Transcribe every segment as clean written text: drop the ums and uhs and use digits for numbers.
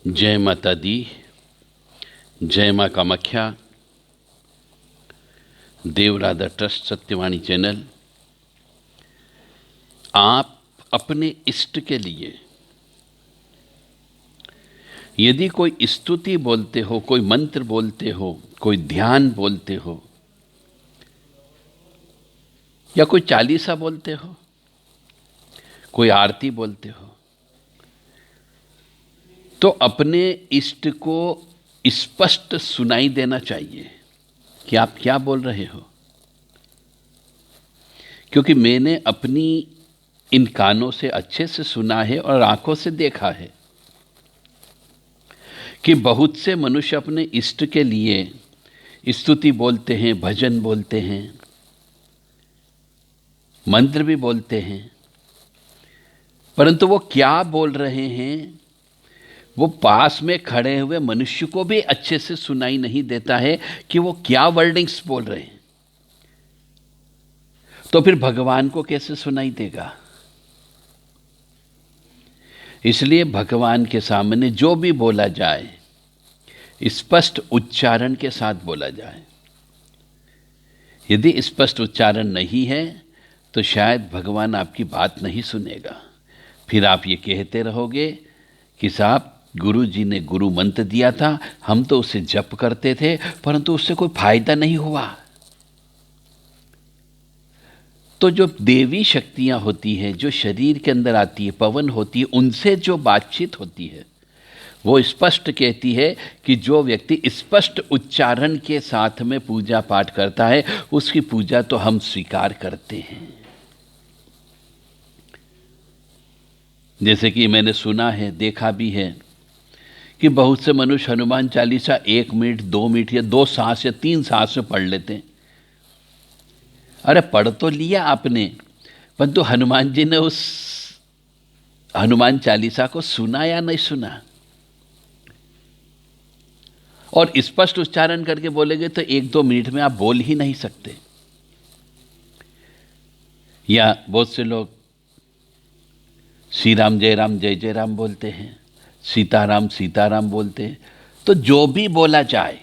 जय माता दी। जय माँ कामाख्या। Devradha trust Satyavani channel. आप अपने इष्ट के लिए यदि कोई स्तुति बोलते हो, कोई मंत्र बोलते हो, कोई ध्यान बोलते हो या कोई चालीसा बोलते हो, कोई आरती बोलते हो, तो अपने इष्ट को स्पष्ट सुनाई देना चाहिए कि आप क्या बोल रहे हो। क्योंकि मैंने अपनी इन कानों से अच्छे से सुना है और आंखों से देखा है कि बहुत से मनुष्य अपने इष्ट के लिए स्तुति बोलते हैं, भजन बोलते हैं, मंत्र भी बोलते हैं, परंतु वो क्या बोल रहे हैं वो पास में खड़े हुए मनुष्य को भी अच्छे से सुनाई नहीं देता है कि वो क्या वर्डिंग्स बोल रहे हैं। तो फिर भगवान को कैसे सुनाई देगा? इसलिए भगवान के सामने जो भी बोला जाए स्पष्ट उच्चारण के साथ बोला जाए। यदि स्पष्ट उच्चारण नहीं है तो शायद भगवान आपकी बात नहीं सुनेगा। फिर आप ये कहते रहोगे कि साहब गुरु जी ने गुरु मंत्र दिया था, हम तो उसे जप करते थे परंतु उससे कोई फायदा नहीं हुआ। तो जो देवी शक्तियां होती है, जो शरीर के अंदर आती है, पवन होती है, उनसे जो बातचीत होती है वो स्पष्ट कहती है कि जो व्यक्ति स्पष्ट उच्चारण के साथ में पूजा पाठ करता है उसकी पूजा तो हम स्वीकार करते हैं। जैसे कि मैंने सुना है, देखा भी है कि बहुत से मनुष्य हनुमान चालीसा 1 मिनट 2 मिनट या 2 सांस या 3 सांस में पढ़ लेते हैं। अरे पढ़ तो लिया आपने, परंतु हनुमान जी ने उस हनुमान चालीसा को सुना या नहीं सुना? और स्पष्ट उच्चारण करके बोलेंगे तो 1-2 मिनट में आप बोल ही नहीं सकते। या बहुत से लोग श्री राम जय जय राम बोलते हैं, सीताराम सीताराम बोलते हैं। तो जो भी बोला जाए,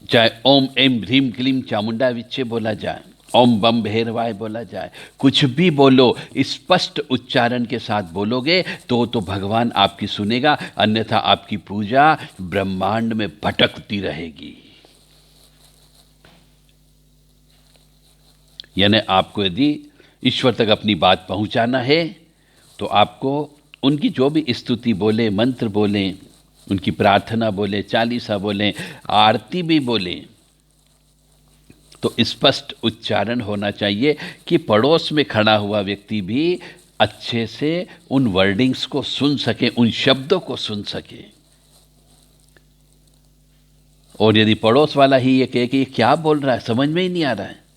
चाहे ओम एम ह्रीम क्लीम चामुंडा विच्चे बोला जाए, ओम बम भैरवाय बोला जाए, कुछ भी बोलो स्पष्ट उच्चारण के साथ बोलोगे तो भगवान आपकी सुनेगा, अन्यथा आपकी पूजा ब्रह्मांड में भटकती रहेगी। यानी आपको यदि ईश्वर तक अपनी बात पहुंचाना है तो आपको उनकी जो भी स्तुति बोले, मंत्र बोले, उनकी प्रार्थना बोले, चालीसा बोले, आरती भी बोले, तो स्पष्ट उच्चारण होना चाहिए कि पड़ोस में खड़ा हुआ व्यक्ति भी अच्छे से उन वर्डिंग्स को सुन सके, उन शब्दों को सुन सके। और यदि पड़ोस वाला ही ये कहे कि ये क्या बोल रहा है, समझ में ही नहीं आ रहा है,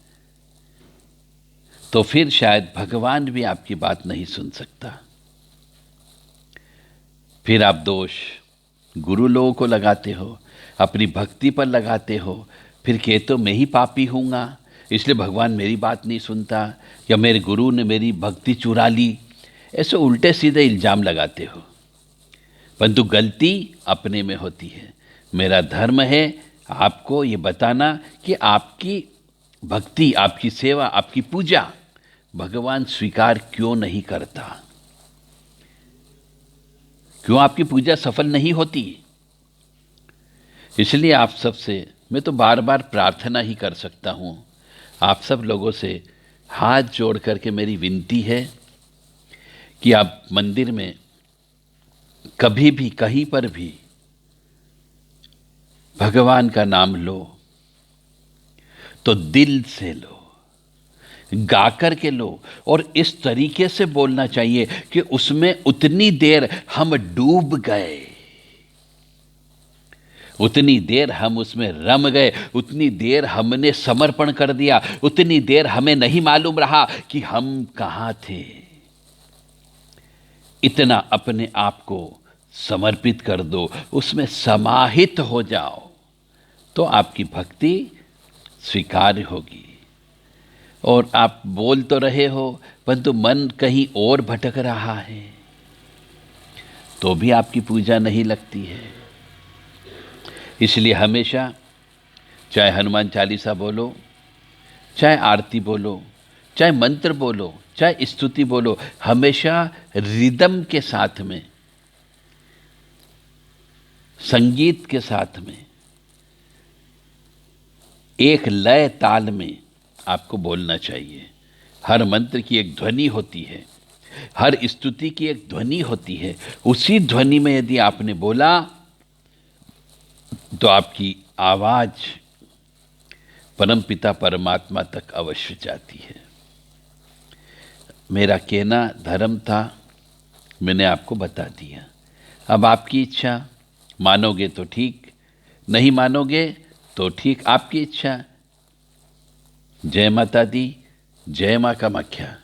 तो फिर शायद भगवान भी आपकी बात नहीं सुन सकता। फिर आप दोष गुरु लोगों को लगाते हो, अपनी भक्ति पर लगाते हो, फिर कह तो मैं ही पापी हूँगा इसलिए भगवान मेरी बात नहीं सुनता, या मेरे गुरु ने मेरी भक्ति चुरा ली, ऐसे उल्टे सीधे इल्ज़ाम लगाते हो। परंतु गलती अपने में होती है। मेरा धर्म है आपको ये बताना कि आपकी भक्ति, आपकी सेवा, आपकी पूजा भगवान स्वीकार क्यों नहीं करता, क्यों आपकी पूजा सफल नहीं होती। इसलिए आप सबसे मैं तो बार बार प्रार्थना ही कर सकता हूँ, आप सब लोगों से हाथ जोड़ करके मेरी विनती है कि आप मंदिर में कभी भी कहीं पर भी भगवान का नाम लो तो दिल से लो, गा कर के लो, और इस तरीके से बोलना चाहिए कि उसमें उतनी देर हम डूब गए, उतनी देर हम उसमें रम गए, उतनी देर हमने समर्पण कर दिया, उतनी देर हमें नहीं मालूम रहा कि हम कहाँ थे। इतना अपने आप को समर्पित कर दो, उसमें समाहित हो जाओ, तो आपकी भक्ति स्वीकार्य होगी। और आप बोल तो रहे हो परंतु मन कहीं और भटक रहा है, तो भी आपकी पूजा नहीं लगती है। इसलिए हमेशा चाहे हनुमान चालीसा बोलो, चाहे आरती बोलो, चाहे मंत्र बोलो, चाहे स्तुति बोलो, हमेशा रिदम के साथ में, संगीत के साथ में, एक लय ताल में आपको बोलना चाहिए। हर मंत्र की एक ध्वनि होती है, हर स्तुति की एक ध्वनि होती है। उसी ध्वनि में यदि आपने बोला तो आपकी आवाज परमपिता परमात्मा तक अवश्य जाती है। मेरा कहना धर्म था, मैंने आपको बता दिया। अब आपकी इच्छा, मानोगे तो ठीक, नहीं मानोगे तो ठीक, आपकी इच्छा। जय माता दी, जय मां कामाख्या।